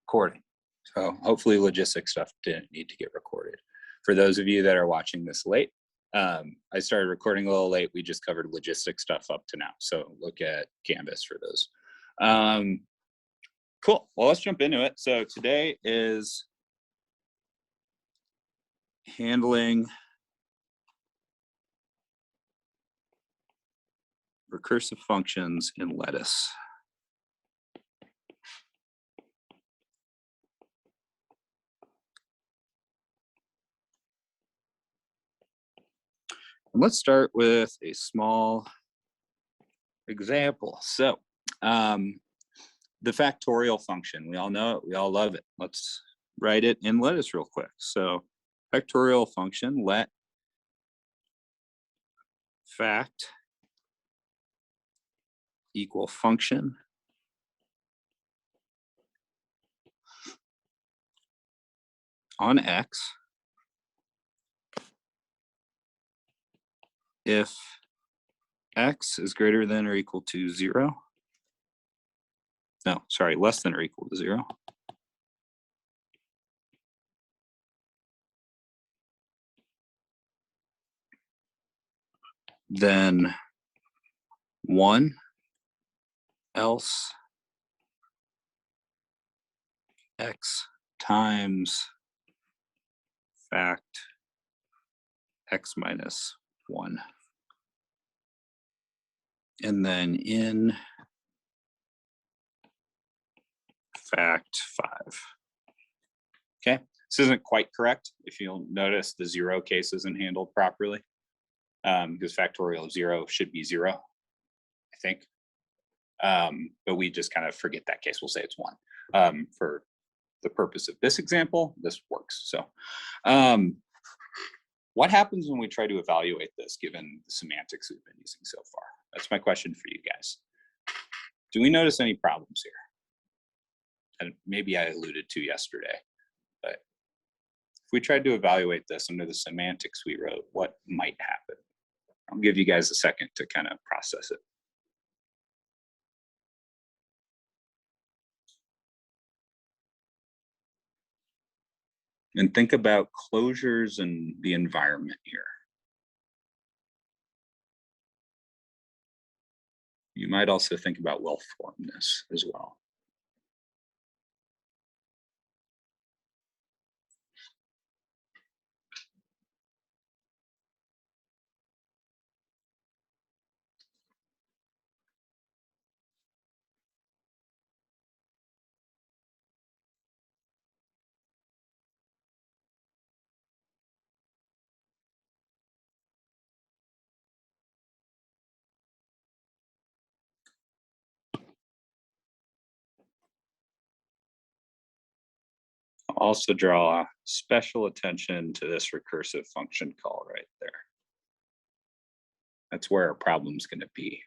recording. So hopefully logistic stuff didn't need to get recorded. For those of you that are watching this late, I started recording a little late. We just covered logistic stuff up to now. So look at Canvas for those. Cool. Well, let's jump into it. So today is handling recursive functions in Lettuce. And let's start with a small example. So the factorial function, we all know it, we all love it. Let's write it in Lettuce real quick. So factorial function, let fact equal function on X if X is greater than or equal to 0. No, sorry, less than or equal to 0. Then 1, else X times fact X minus 1. And then in fact 5. Okay, this isn't quite correct. If you'll notice, the 0 case isn't handled properly because factorial of 0 should be 0, I think. But we just kind of forget that case. We'll say it's 1. For the purpose of this example, this works. So what happens when we try to evaluate this given the semantics we've been using so far? That's my question for you guys. Do we notice any problems here? And maybe I alluded to yesterday, but if we tried to evaluate this under the semantics we wrote, what might happen? I'll give you guys a second to kind of process it. And think about closures and the environment here. You might also think about well-formedness as well. Also draw special attention to this recursive function call right there. That's where our problem's going to be.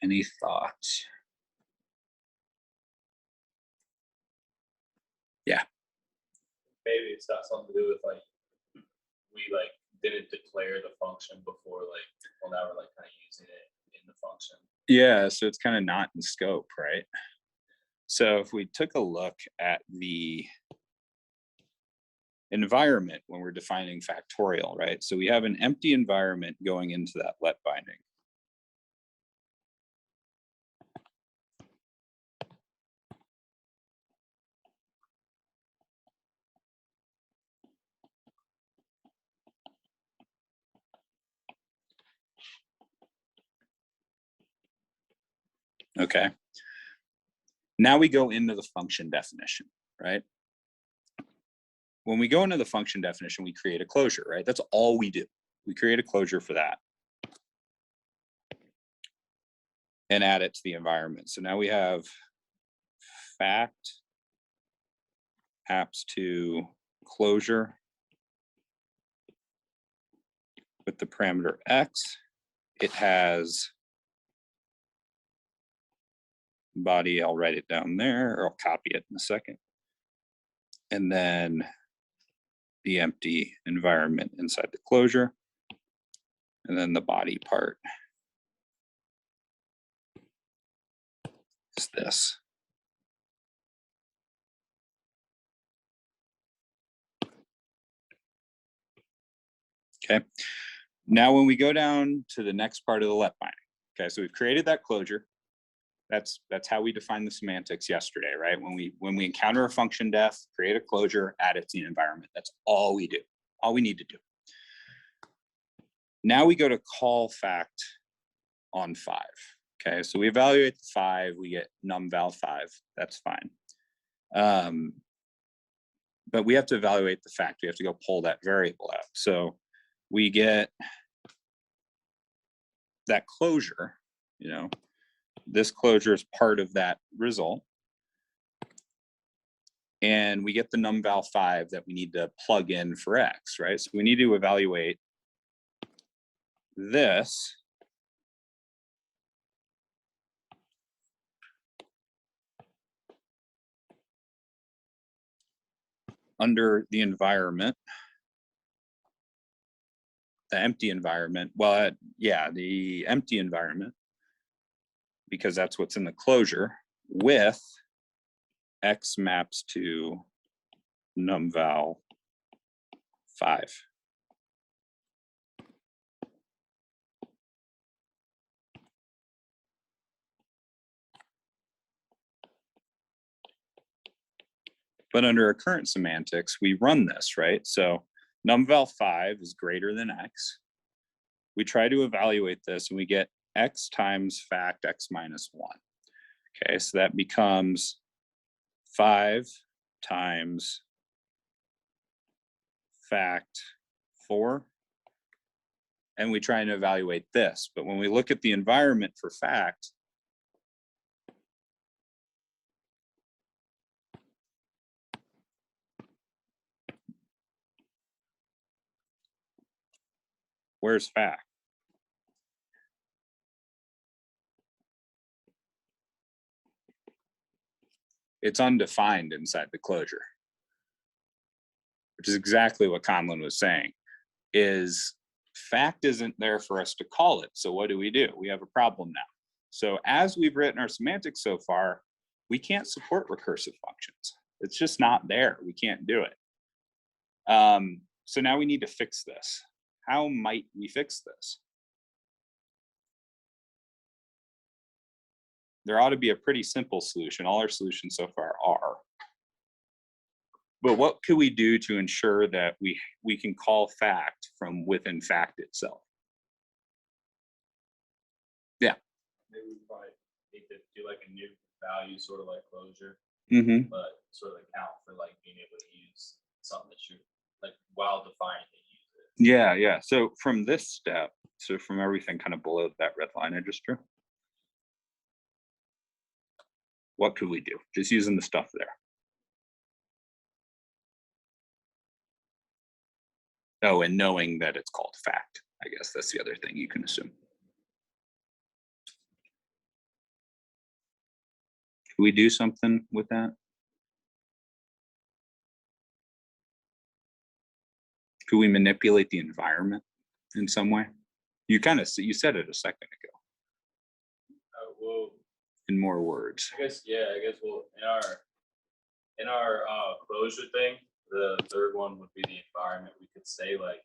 Any thoughts? Yeah. Maybe it's got something to do with like we like didn't declare the function before, like, well, now we're like kind of using it in the function. Yeah, so it's kind of not in scope, right? So if we took a look at the environment when we're defining factorial, right? So we have an empty environment going into that let binding. Okay. Now we go into the function definition, right? When we go into the function definition, we create a closure, right? That's all we do. We create a closure for that and add it to the environment. So now we have fact apps to closure with the parameter X. It has body, I'll write it down there, or I'll copy it in a second. And then the empty environment inside the closure, and then the body part is this. Okay. Now, when we go down to the next part of the let binding, okay, so we've created that closure. That's how we defined the semantics yesterday, right? When we encounter a function def, create a closure, add it to the environment. That's all we do, all we need to do. Now we go to call fact on 5. Okay, so we evaluate the 5, we get num val 5. That's fine. But we have to evaluate the fact. We have to go pull that variable out. So we get that closure, you know, this closure is part of that result. And we get the num val 5 that we need to plug in for x, right? So we need to evaluate this under the environment, the empty environment. Well, yeah, the empty environment, because that's what's in the closure, with x maps to num val 5. But under our current semantics, we run this, right? So num val 5 is greater than x. We try to evaluate this and we get x times fact x minus 1. Okay, so that becomes 5 times fact 4. And we try and evaluate this. But when we look at the environment for fact, where's fact? It's undefined inside the closure, which is exactly what Conlon was saying, is fact isn't there for us to call it. So what do? We have a problem now. So as we've written our semantics so far, we can't support recursive functions. It's just not there. We can't do it. So now we need to fix this. How might we fix this? There ought to be a pretty simple solution. All our solutions so far are. But what could we do to ensure that we can call fact from within fact itself? Yeah. Maybe we probably need to do like a new value, sort of like closure, Mm-hmm. but sort of account for like being able to use something that you're like while defining to use it. Yeah, yeah. So from this step, so from everything kind of below that red line I just drew, what could we do? Just using the stuff there. Oh, and knowing that it's called fact. I guess that's the other thing you can assume. Could we do something with that? Could we manipulate the environment in some way? You said it a second ago. Well, in more words. I guess well in our closure thing, the third one would be the environment. We could say like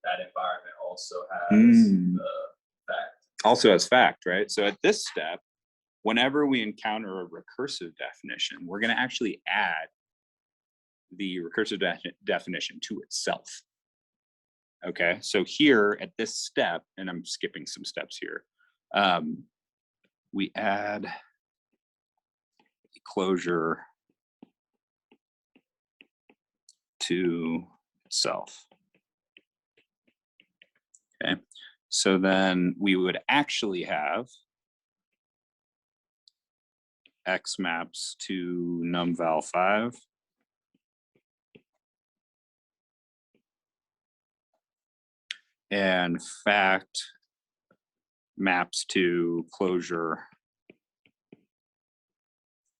that environment also has the fact. Also has fact, right? So at this step, whenever we encounter a recursive definition, we're going to actually add the recursive definition to itself. Okay, so here at this step, and I'm skipping some steps here, we add the closure to itself. Okay, so then we would actually have x maps to num val 5. And fact maps to closure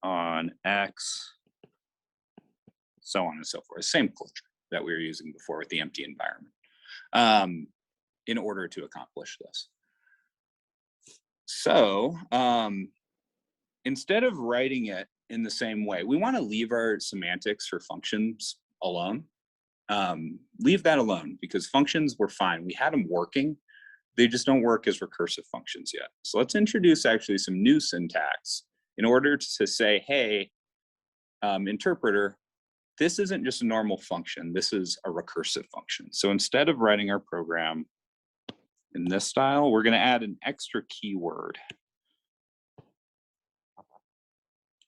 on x, so on and so forth. Same closure that we were using before with the empty environment, in order to accomplish this. So instead of writing it in the same way, we want to leave our semantics for functions alone. Leave that alone because functions were fine. We had them working. They just don't work as recursive functions yet. So let's introduce actually some new syntax in order to say, hey, interpreter, this isn't just a normal function. This is a recursive function. So instead of writing our program in this style, we're going to add an extra keyword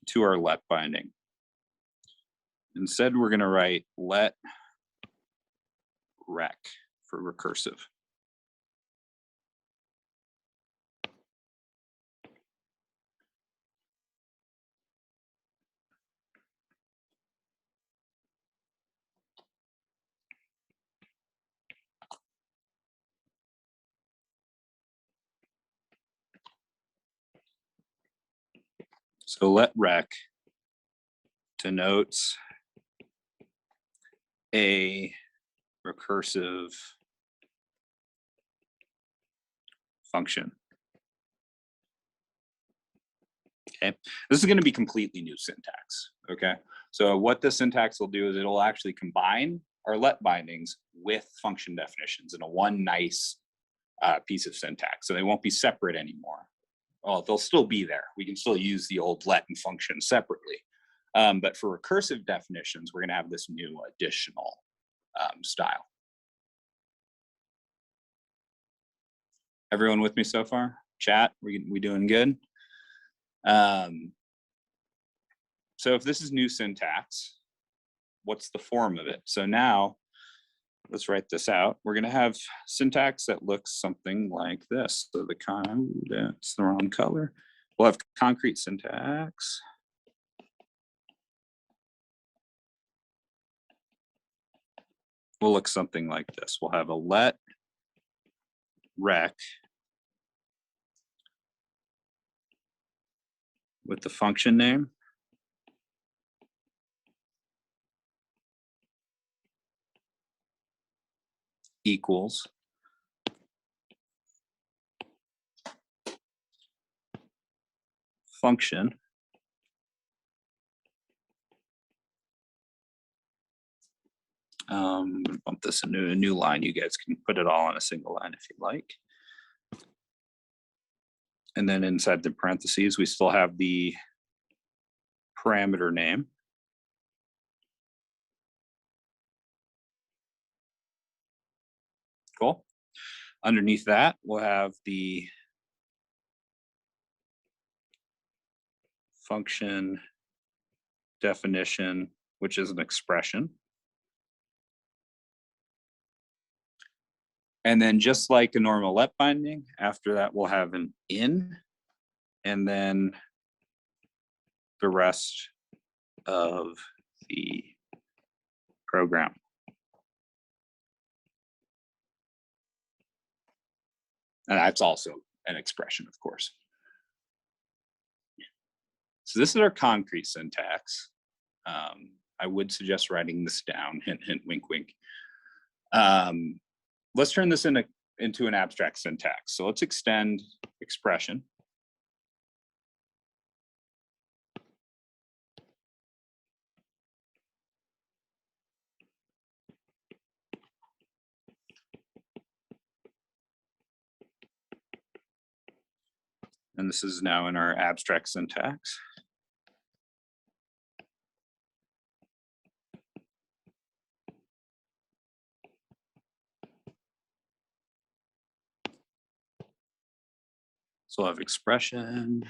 to our let binding. Instead, we're going to write let rec for recursive. So let rec denotes a recursive function. Okay, this is going to be completely new syntax. Okay, so what the syntax will do is it'll actually combine our let bindings with function definitions in a one nice piece of syntax. So they won't be separate anymore. Well, they'll still be there. We can still use the old let and function separately. But for recursive definitions, we're going to have this new additional style. Everyone with me so far? Chat, we doing good? So if this is new syntax, what's the form of it? So now, let's write this out. We're going to have syntax that looks something like this. So that's the wrong color. We'll have concrete syntax. Will look something like this. We'll have a let rec with the function name. Equals function bump this into a new line. You guys can put it all on a single line if you like. And then inside the parentheses, we still have the parameter name. Cool. Underneath that, we'll have the function definition, which is an expression. And then just like a normal let binding, after that, we'll have an in, and then the rest of the program. And that's also an expression, of course. So this is our concrete syntax. I would suggest writing this down, hint, hint, wink, wink. Let's turn this into an abstract syntax. So let's extend expression. And this is now in our abstract syntax. So we'll have expression.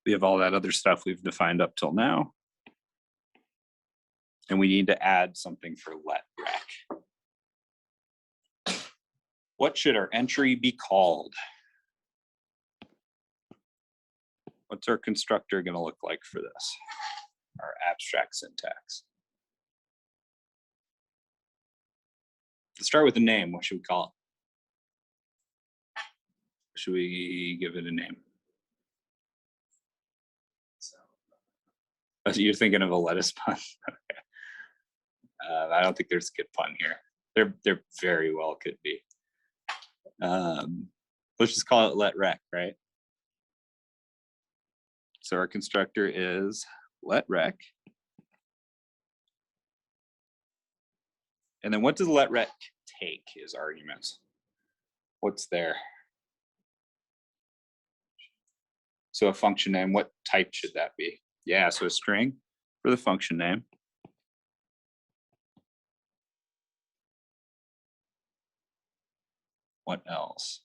We have all that other stuff we've defined up till now. And we need to add something for let rec. What should our entry be called? What's our constructor going to look like for this? Our abstract syntax. Let's start with a name. What should we call it? Should we give it a name? So you're thinking of a lettuce pun? Okay. I don't think there's a good pun here. There very well could be. Let's just call it let rec, right? So our constructor is let rec. And then what does let rec take as arguments? What's there? So a function name, what type should that be? Yeah, so a string for the function name. What else?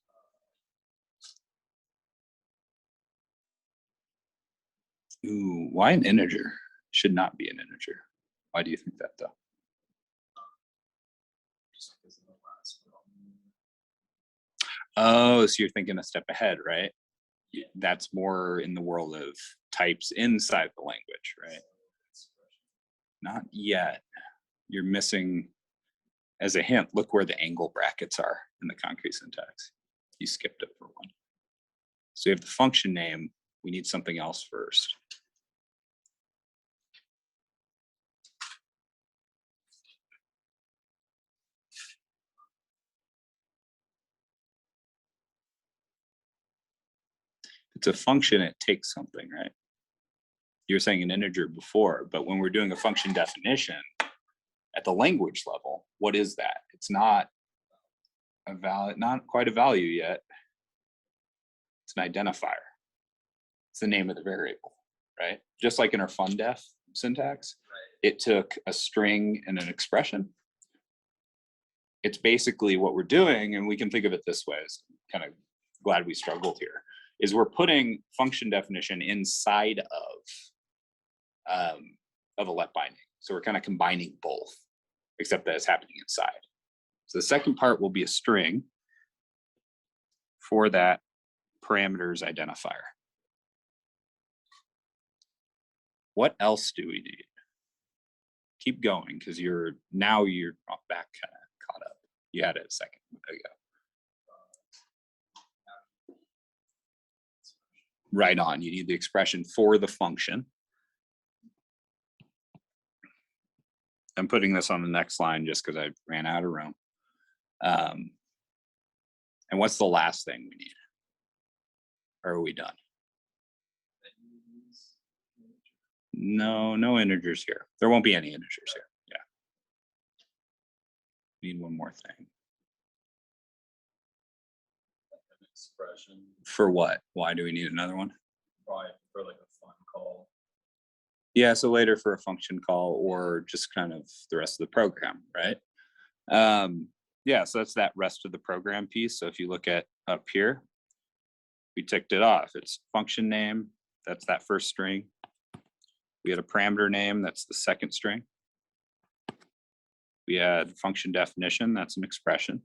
Ooh, why an integer? Should not be an integer. Why do you think that though? Oh, so you're thinking a step ahead, right? That's more in the world of types inside the language, right? Not yet. You're missing, as a hint, look where the angle brackets are in the concrete syntax. You skipped it for one. So you have the function name. We need something else first. It's a function, it takes something, right? You were saying an integer before, but when we're doing a function definition at the language level, what is that? It's not a value, not quite a value yet. It's an identifier. It's the name of the variable, right? Just like in our fun-def syntax, it took a string and an expression. It's basically what we're doing, and we can think of it this way, as kind of glad we struggled here, is we're putting function definition inside of a let binding. So we're kind of combining both, except that it's happening inside. So the second part will be a string for that parameters identifier. What else do we need? Keep going, because you're back kind of caught up. You had it a second ago. Right on. You need the expression for the function. I'm putting this on the next line just because I ran out of room. And what's the last thing we need? Or are we done? No integers here. There won't be any integers here. Yeah. Need one more thing. Expression. For what? Why do we need another one? Probably for like a fun call. Yeah, so later for a function call or just kind of the rest of the program, right? Yeah, so that's that rest of the program piece. So if you look at up here, we ticked it off. It's function name, that's that first string. We had a parameter name, that's the second string. We had function definition, that's an expression.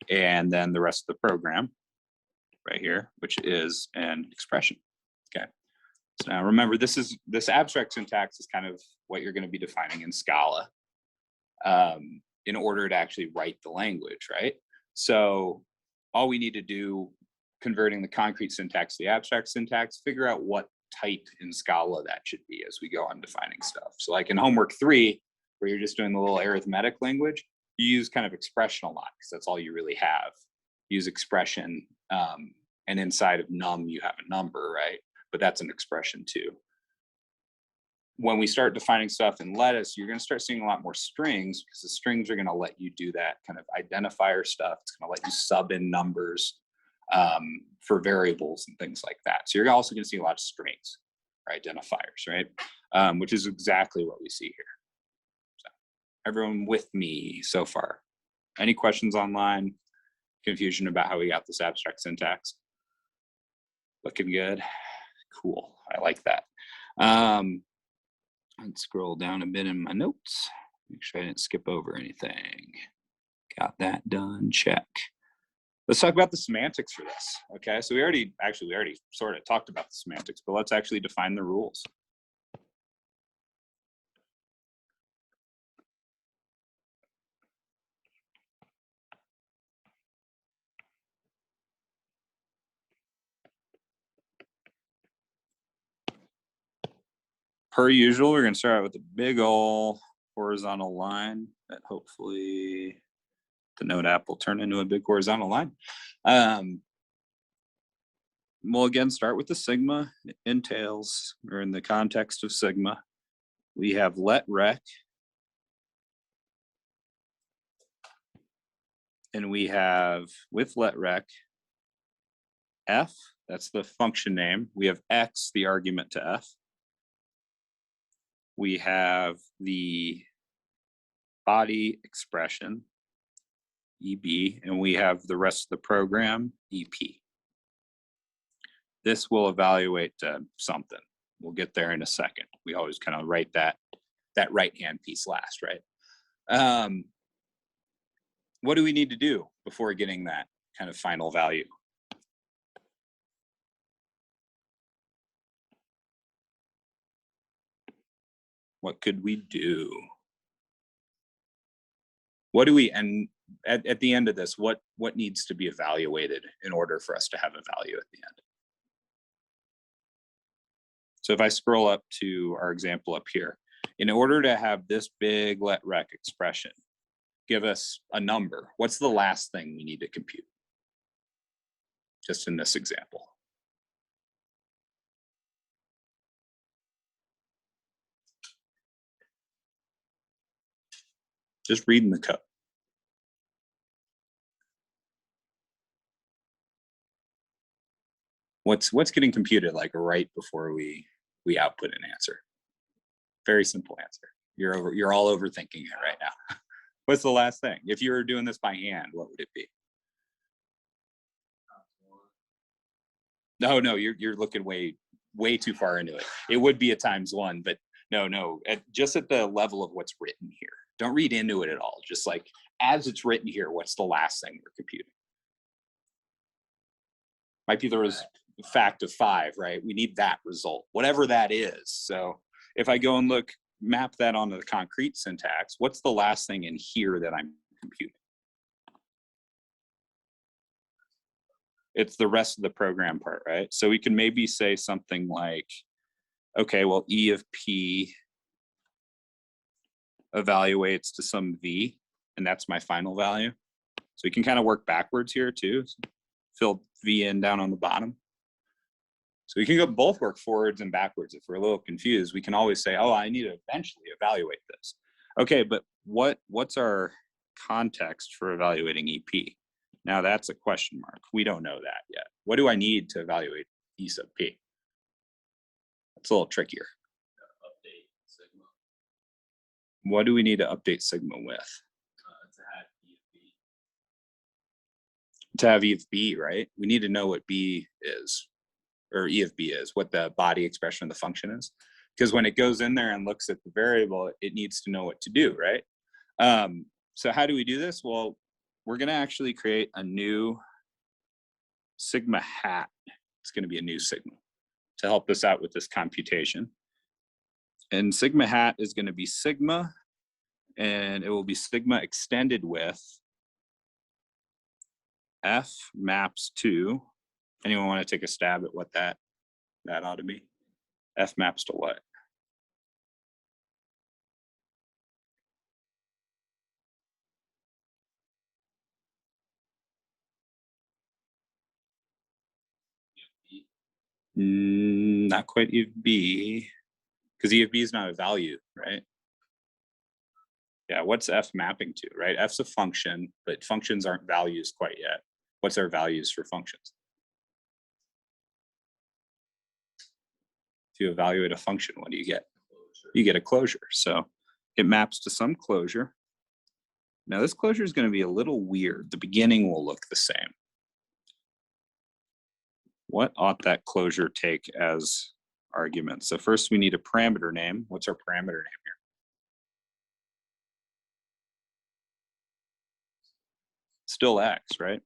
And then the rest of the program right here, which is an expression. Okay. So now remember, this abstract syntax is kind of what you're going to be defining in Scala in order to actually write the language, right? So all we need to do, converting the concrete syntax to the abstract syntax, figure out what type in Scala that should be as we go on defining stuff. So like in homework 3, where you're just doing the little arithmetic language, you use kind of expression a lot because that's all you really have. Use expression, and inside of num you have a number, right? But that's an expression too. When we start defining stuff in Lettuce, you're going to start seeing a lot more strings because the strings are going to let you do that kind of identifier stuff. It's going to let you sub in numbers for variables and things like that. So you're also going to see a lot of strings or identifiers, right? Which is exactly what we see here. So everyone with me so far? Any questions online? Confusion about how we got this abstract syntax? Looking good. Cool. I like that. Let's scroll down a bit in my notes. Make sure I didn't skip over anything. Got that done. Check. Let's talk about the semantics for this. Okay, so we already sort of talked about the semantics, but let's actually define the rules. Per usual, we're going to start out with a big ol' horizontal line that hopefully the node app will turn into a big horizontal line. we'll again start with the sigma entails, or in the context of sigma. We have let rec, and we have with let rec f, that's the function name. We have x, the argument to f. We have the body expression, EB, and we have the rest of the program, EP. This will evaluate something. We'll get there in a second. We always kind of write that right-hand piece last, right? What do we need to do before getting that kind of final value? What could we do? What do we, and at the end of this, what needs to be evaluated in order for us to have a value at the end? So if I scroll up to our example up here, in order to have this big let rec expression give us a number, what's the last thing we need to compute? Just in this example. Just reading the code. What's getting computed like right before we output an answer? Very simple answer. You're all overthinking it right now. What's the last thing? If you were doing this by hand, what would it be? No, you're looking way too far into it. It would be a ×1, but no, just at the level of what's written here. Don't read into it at all. Just like as it's written here, what's the last thing we're computing? Might be the fact of 5, right? We need that result, whatever that is. So if I go and map that onto the concrete syntax, what's the last thing in here that I'm computing? It's the rest of the program part, right? So we can maybe say something like, okay, well, E of P evaluates to some V, and that's my final value. So we can kind of work backwards here too. Fill V in down on the bottom. So we can go both work forwards and backwards. If we're a little confused, we can always say, oh, I need to eventually evaluate this. Okay, but what's our context for evaluating EP? Now that's a question mark. We don't know that yet. What do I need to evaluate E sub P? It's a little trickier. Update sigma. What do we need to update sigma with? To have E of B. To have E of B, right? We need to know what B is, or E of B is, what the body expression of the function is. Because when it goes in there and looks at the variable, it needs to know what to do, right? So how do we do this? Well, we're going to actually create a new sigma hat. It's going to be a new sigma to help us out with this computation. And sigma hat is going to be sigma, and it will be sigma extended with f maps to, anyone want to take a stab at what that ought to be? F maps to what? Not quite E of B, because E of B is not a value, right? Yeah, what's F mapping to, right? F's a function, but functions aren't values quite yet. What's our values for functions? If you evaluate a function, what do you get? You get a closure. So it maps to some closure. Now this closure is going to be a little weird. The beginning will look the same. What ought that closure take as argument? So first we need a parameter name. What's our parameter name here? Still X, right?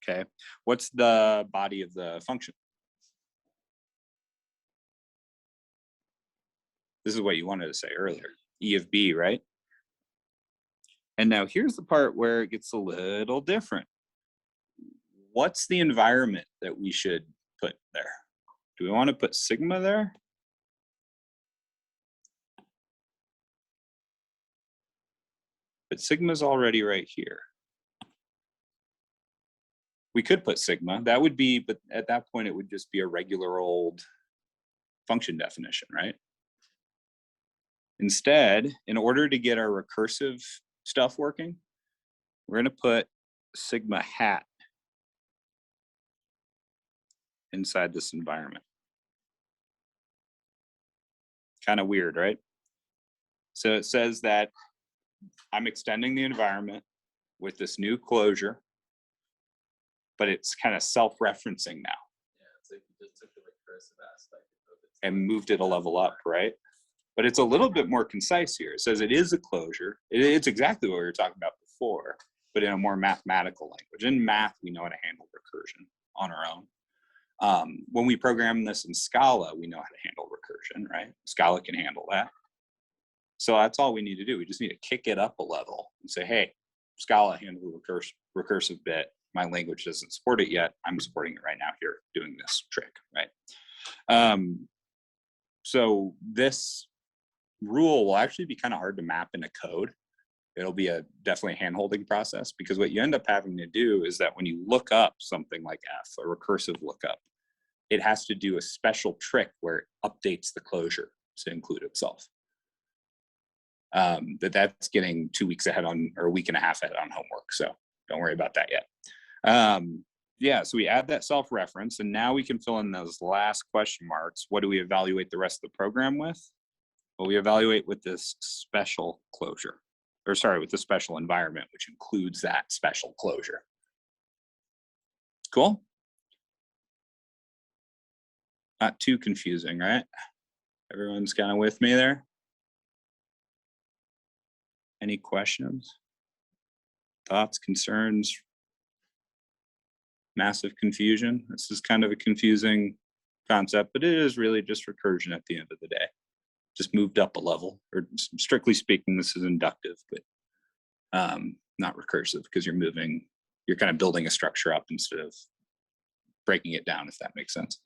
Okay. What's the body of the function? This is what you wanted to say earlier. E of B, right? And now here's the part where it gets a little different. What's the environment that we should put there? Do we want to put sigma there? But sigma's already right here. We could put sigma. That would be, but at that point, it would just be a regular old function definition, right? Instead, in order to get our recursive stuff working, we're going to put sigma hat inside this environment. Kind of weird, right? So it says that I'm extending the environment with this new closure, but it's kind of self-referencing now. Yeah, it's like you just took the recursive aspect of it and moved it a level up, right? But it's a little bit more concise here. It says it is a closure. It's exactly what we were talking about before, but in a more mathematical language. In math, we know how to handle recursion on our own. When we program this in Scala, we know how to handle recursion, right? Scala can handle that. So that's all we need to do. We just need to kick it up a level and say, hey, Scala handle the recursive bit. My language doesn't support it yet. I'm supporting it right now here, doing this trick, right? So this rule will actually be kind of hard to map into code. It'll be a definitely hand-holding process, because what you end up having to do is that when you look up something like F, a recursive lookup, it has to do a special trick where it updates the closure to include itself. That's getting 2 weeks ahead on, or a week and a half ahead on homework, so don't worry about that yet. Yeah, so we add that self-reference, and now we can fill in those last question marks. What do we evaluate the rest of the program with? Well, we evaluate with this special closure, or sorry, with the special environment, which includes that special closure. Cool? Not too confusing, right? Everyone's kind of with me there? Any questions? Thoughts, concerns? Massive confusion? This is kind of a confusing concept, but it is really just recursion at the end of the day. Just moved up a level, or strictly speaking, this is inductive, but not recursive, because you're kind of building a structure up instead of breaking it down, if that makes sense.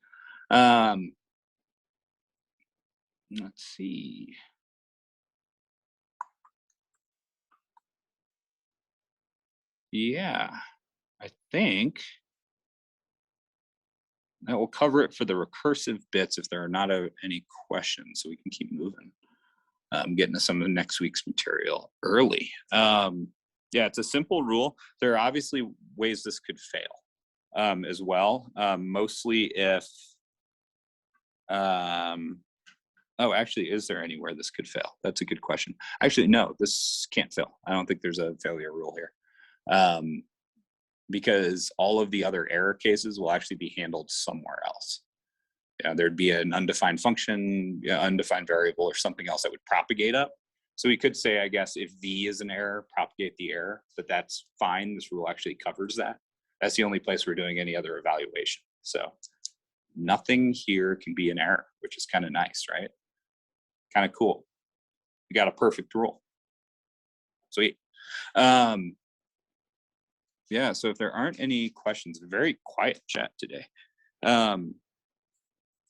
Let's see. Yeah, I think that will cover it for the recursive bits if there are not any questions, so we can keep moving. Getting to some of next week's material early. Yeah, it's a simple rule. There are obviously ways this could fail as well. Mostly if, oh, actually, is there anywhere this could fail? That's a good question. Actually, no, this can't fail. I don't think there's a failure rule here. Because all of the other error cases will actually be handled somewhere else. Yeah, there'd be an undefined function, undefined variable, or something else that would propagate up. So we could say, I guess, if V is an error, propagate the error, but that's fine. This rule actually covers that. That's the only place we're doing any other evaluation. So nothing here can be an error, which is kind of nice, right? Kind of cool. We got a perfect rule. Sweet. Yeah, so if there aren't any questions, very quiet chat today.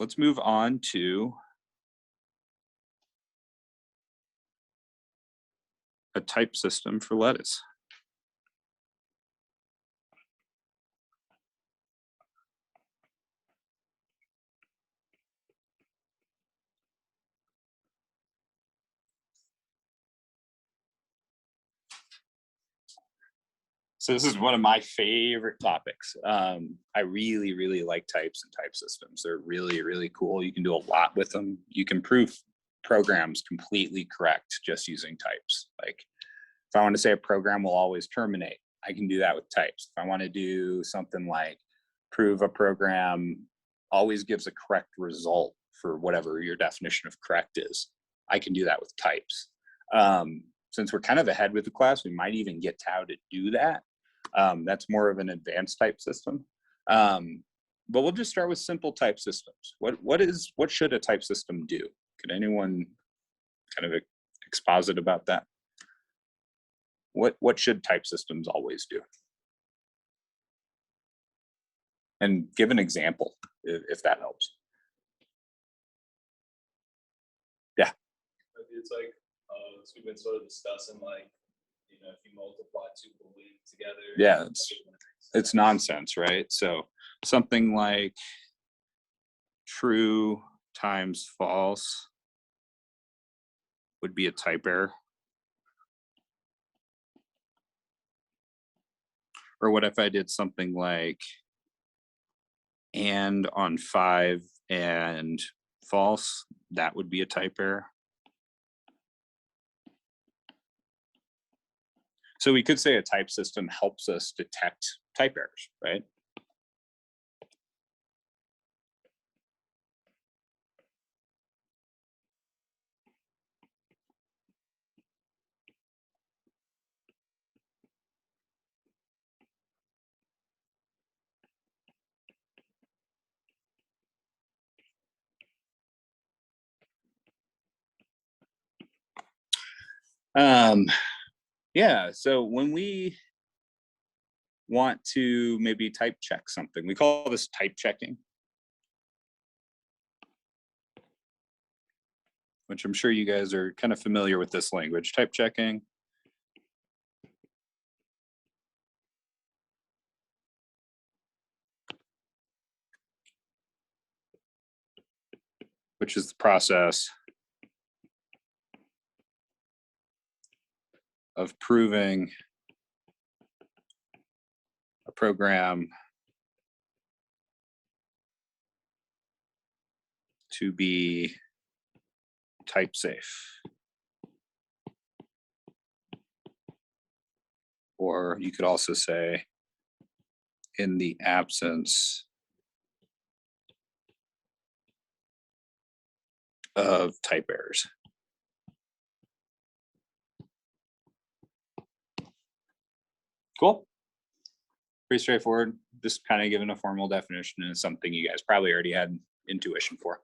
Let's move on to a type system for lettuce. So this is one of my favorite topics. I really, really like types and type systems. They're really, really cool. You can do a lot with them. You can prove programs completely correct just using types. Like if I want to say a program will always terminate, I can do that with types. If I want to do something like prove a program always gives a correct result for whatever your definition of correct is, I can do that with types. Since we're kind of ahead with the class, we might even get to how to do that. That's more of an advanced type system. But we'll just start with simple type systems. What should a type system do? Could anyone kind of exposit about that? What should type systems always do? And give an example if that helps. Yeah. It's like so we've been sort of discussing, like, you know, if you multiply two booleans together. Yeah, it's it's nonsense, right? So something like true times false would be a type error. Or what if I did something like and on 5 and false? That would be a type error. So we could say a type system helps us detect type errors, right? Yeah, so when we want to maybe type check something, we call this type checking, which I'm sure you guys are kind of familiar with this language, type checking. Which is the process of proving a program to be type safe. Or you could also say in the absence of type errors. Cool. Pretty straightforward. Just kind of given a formal definition, and it's something you guys probably already had intuition for.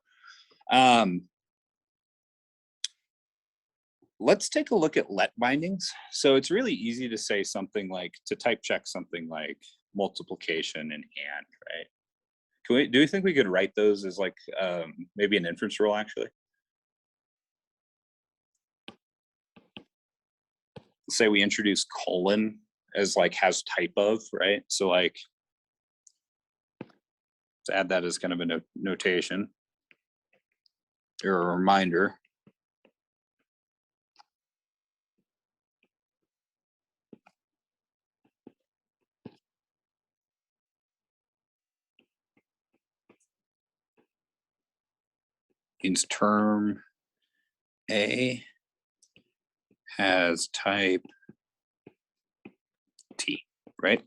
Let's take a look at let bindings. So it's really easy to say something like, to type check something like multiplication and right? Do you think we could write those as like maybe an inference rule actually? Say we introduce colon as like has type of, right? So like, let's add that as kind of a notation or a reminder. Means term A has type T, right?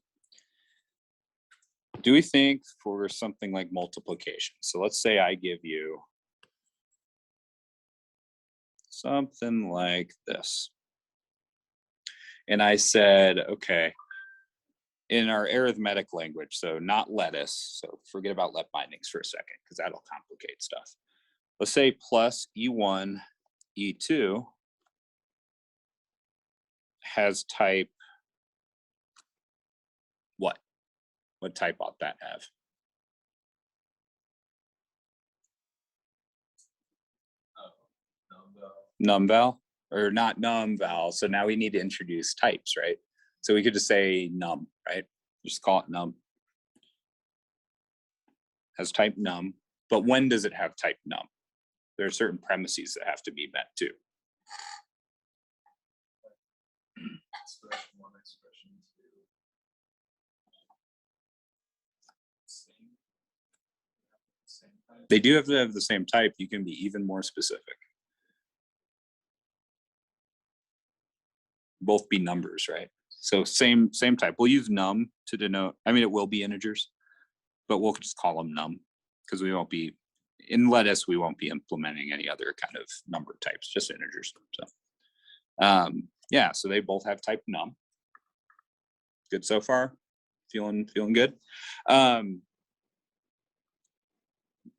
Do we think for something like multiplication? So let's say I give you something like this. And I said, okay, in our arithmetic language, so not lettuce, so forget about let bindings for a second, because that'll complicate stuff. Let's say plus E1, E2 has type what? What type ought that have? Numval, or not numval. So now we need to introduce types, right? So we could just say num, right? Just call it num. Has type num, but when does it have type num? There are certain premises that have to be met too. Expression 1, expression 2. They do have to have the same type. You can be even more specific. Both be numbers, right? So same type. We'll use num to denote, I mean, it will be integers, but we'll just call them num because we won't be, in lettuce, we won't be implementing any other kind of number types, just integers. So yeah, so they both have type num. Good so far? Feeling good?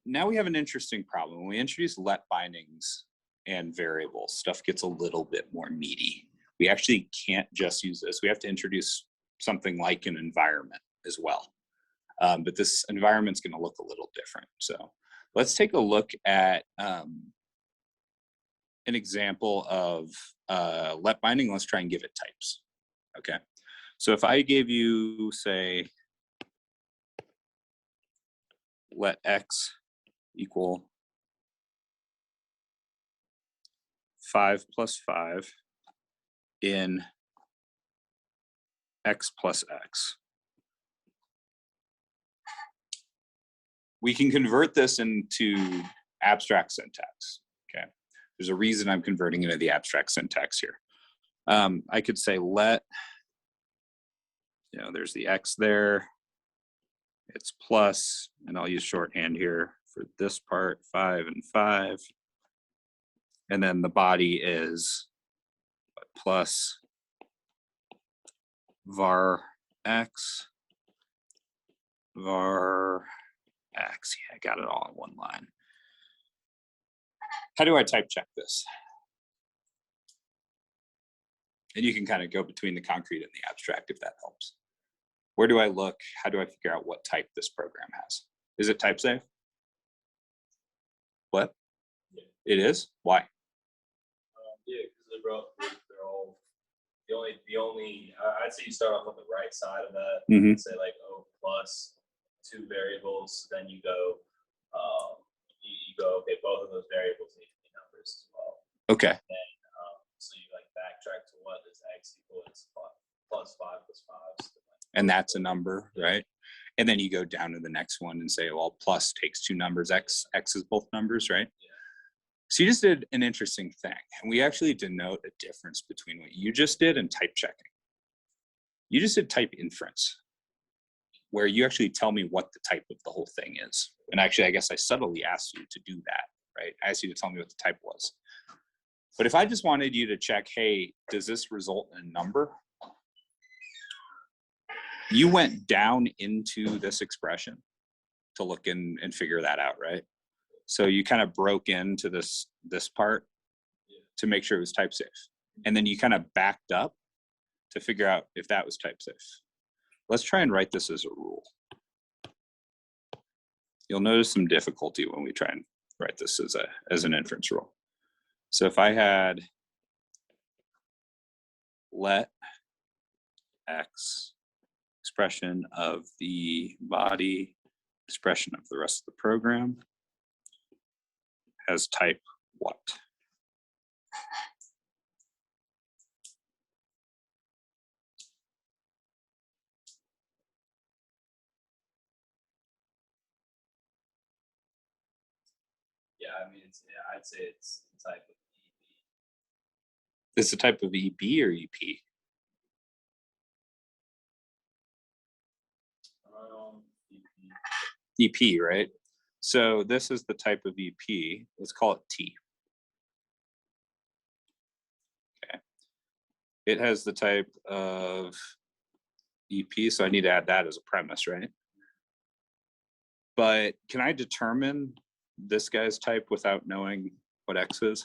Now we have an interesting problem. When we introduce let bindings and variables, stuff gets a little bit more meaty. We actually can't just use this. We have to introduce something like an environment as well. But this environment's going to look a little different. So let's take a look at an example of let binding. Let's try and give it types. Okay. So if I gave you, say, let x equal 5 plus 5 in x plus x. We can convert this into abstract syntax, okay? There's a reason I'm converting into the abstract syntax here. I could say let, there's the x there, it's plus, and I'll use shorthand here for this part, 5 and 5. And then the body is plus var x, var x. Yeah, I got it all in one line. How do I type check this? And you can kind of go between the concrete and the abstract if that helps. Where do I look? How do I figure out what type this program has? Is it type safe? What? Yeah. It is? Why? Yeah, because they're all the only I'd say you start off on the right side of that. Mm-hmm. Say like plus 2 variables, then you go you go, okay, both of those variables need to be numbers as well. Okay. And then so you like backtrack to what is x equals plus 5 plus 5. And that's a number, right? And then you go down to the next one and say, well, plus takes 2 numbers, x is both numbers, right? Yeah. So you just did an interesting thing. And we actually denote a difference between what you just did and type checking. You just did type inference, where you actually tell me what the type of the whole thing is. And actually, I guess I subtly asked you to do that, right? I asked you to tell me what the type was. But if I just wanted you to check, hey, does this result in a number? You went down into this expression to look in and figure that out, right? So you kind of broke into this part to make sure it was type safe. And then you kind of backed up to figure out if that was type safe. Let's try and write this as a rule. You'll notice some difficulty when we try and write this as an inference rule. So if I had let x expression of the body, expression of the rest of the program has type what? Yeah, I mean, I'd say it's the type of EP. It's a type of EP or EP? EP. EP, right? So this is the type of EP. Let's call it T. Okay. It has the type of EP, so I need to add that as a premise, right? But can I determine this guy's type without knowing what X is?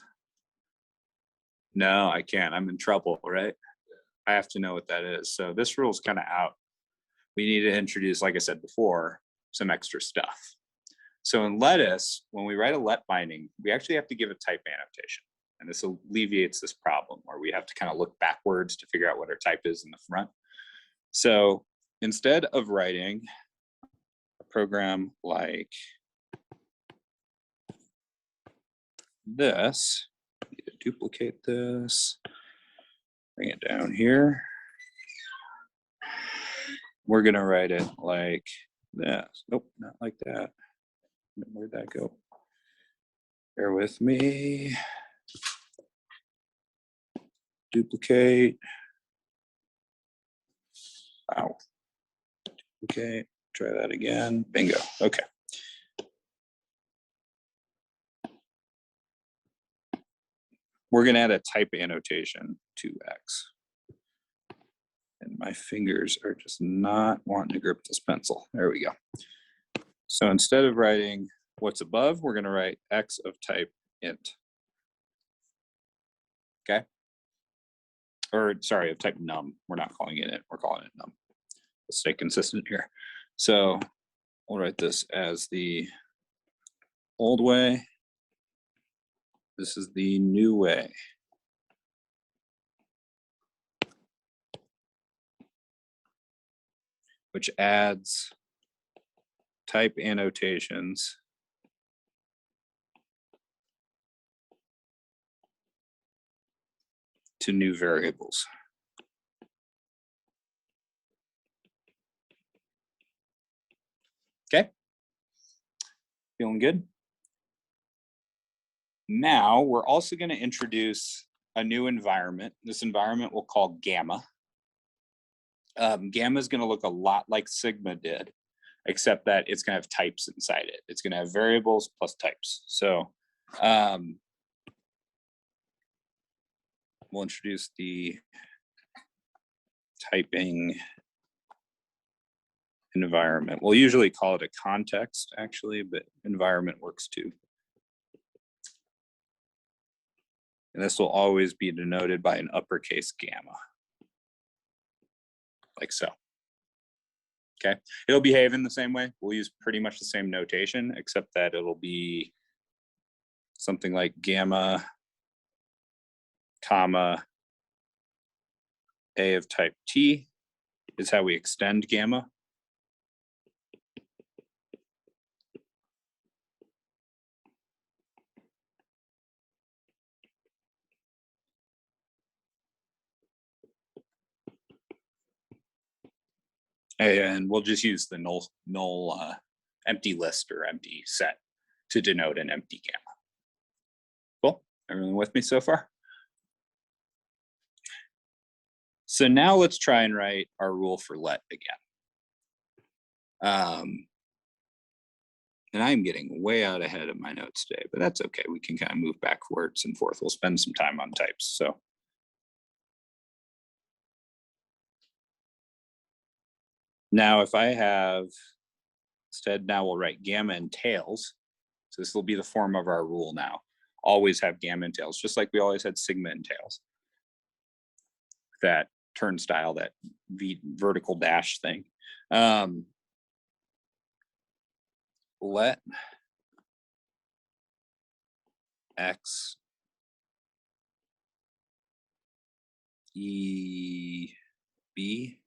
No, I can't. I'm in trouble, right? I have to know what that is. So this rule is kind of out. We need to introduce, like I said before, some extra stuff. So in lettuce, when we write a let binding, we actually have to give a type annotation. And this alleviates this problem where we have to kind of look backwards to figure out what our type is in the front. So instead of writing a program like this, I need to duplicate this, bring it down here. We're going to write it like this. Nope, not like that. Where'd that go? Bear with me. Duplicate. Wow. Duplicate. Try that again. Bingo. Okay. We're going to add a type annotation to X. And my fingers are just not wanting to grip this pencil. There we go. So instead of writing what's above, we're going to write X of type int. Okay. Or sorry, of type num. We're not calling it int, we're calling it num. Let's stay consistent here. So we'll write this as the old way. This is the new way. Which adds type annotations to new variables. Okay, feeling good? Now we're also going to introduce a new environment. This environment we'll call Gamma. Gamma is going to look a lot like Sigma did, except that it's going to have types inside it. It's going to have variables plus types. So we'll introduce the typing environment. We'll usually call it a context, actually, but environment works too. And this will always be denoted by an uppercase gamma, like so. Okay, it'll behave in the same way. We'll use pretty much the same notation, except that it'll be something like gamma, comma, A of type T is how we extend gamma. And we'll just use the null empty list or empty set to denote an empty gamma. Cool, everyone with me so far? So now let's try and write our rule for let again. And I'm getting way out ahead of my notes today, but that's okay. We can kind of move backwards and forth. We'll spend some time on types. So now if I have, instead now we'll write gamma and tails. So this will be the form of our rule now. Always have gamma and tails, just like we always had sigma and tails. That turnstile, that vertical dash thing. Let x e b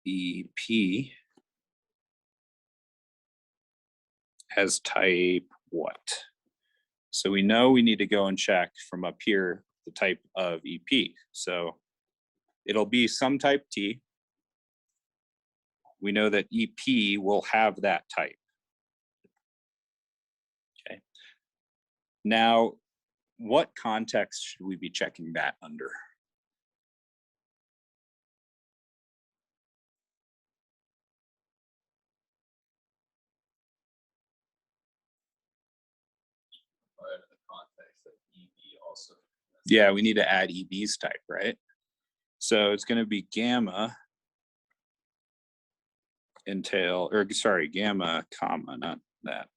e p has type what? So we know we need to go and check from up here the type of EP. So it'll be some type T. We know that EP will have that type. Okay. Now, what context should we be checking that under? Yeah, we need to add EB's type, right? So it's going to be gamma entail, or sorry, gamma comma, not that,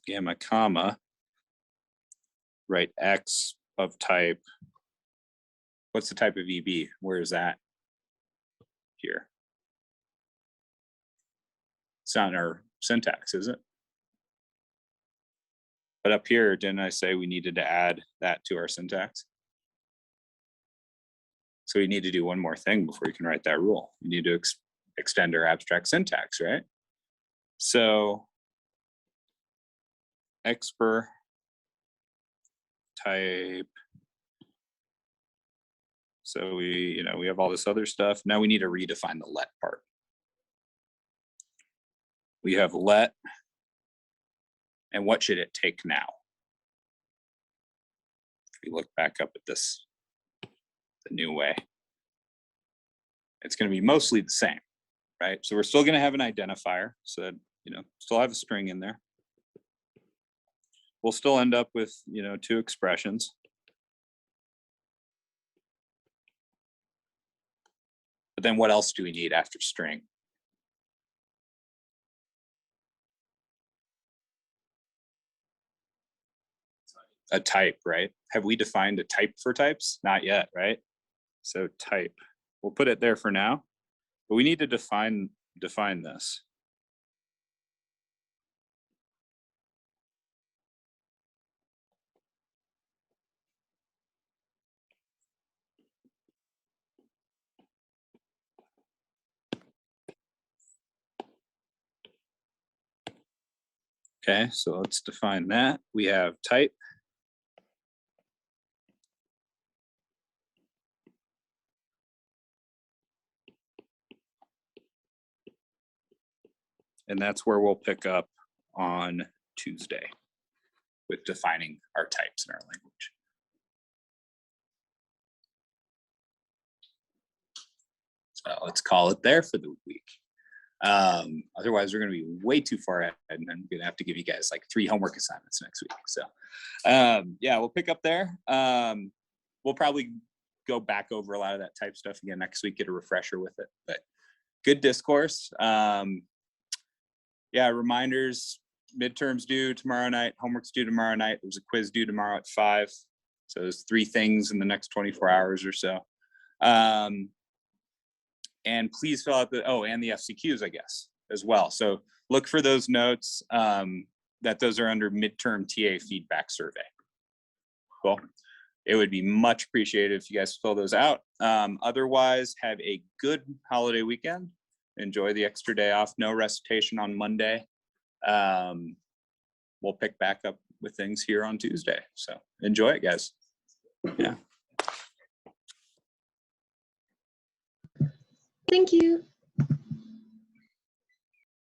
gamma comma, right, X of type, what's the type of EB? Where is that? Here. It's not in our syntax, is it? But up here, didn't I say we needed to add that to our syntax? So we need to do one more thing before you can write that rule. You need to extend our abstract syntax, right? So expr type. So we have all this other stuff. Now we need to redefine the let part. We have let, and what should it take now? If we look back up at this the new way, it's going to be mostly the same, right? So we're still going to have an identifier, so that, still have a string in there. We'll still end up with, two expressions. But then what else do we need after string? A type, right? Have we defined a type for types? Not yet, right? So type, we'll put it there for now, but we need to define this. Okay, so let's define that. We have type. And that's where we'll pick up on Tuesday with defining our types in our language. So let's call it there for the week. Otherwise, we're going to be way too far ahead, and I'm going to have to give you guys like 3 homework assignments next week. So yeah, we'll pick up there. We'll probably go back over a lot of that type stuff again next week, get a refresher with it. But good discourse. Yeah, reminders, midterms due tomorrow night, homework's due tomorrow night. There's a quiz due tomorrow at 5. So there's 3 things in the next 24 hours or so. And please fill out and the FCQs, I guess, as well. So look for those notes that those are under midterm TA feedback survey. Cool. It would be much appreciated if you guys fill those out. Otherwise, have a good holiday weekend. Enjoy the extra day off. No recitation on Monday. We'll pick back up with things here on Tuesday. So enjoy it, guys. Yeah. Thank you.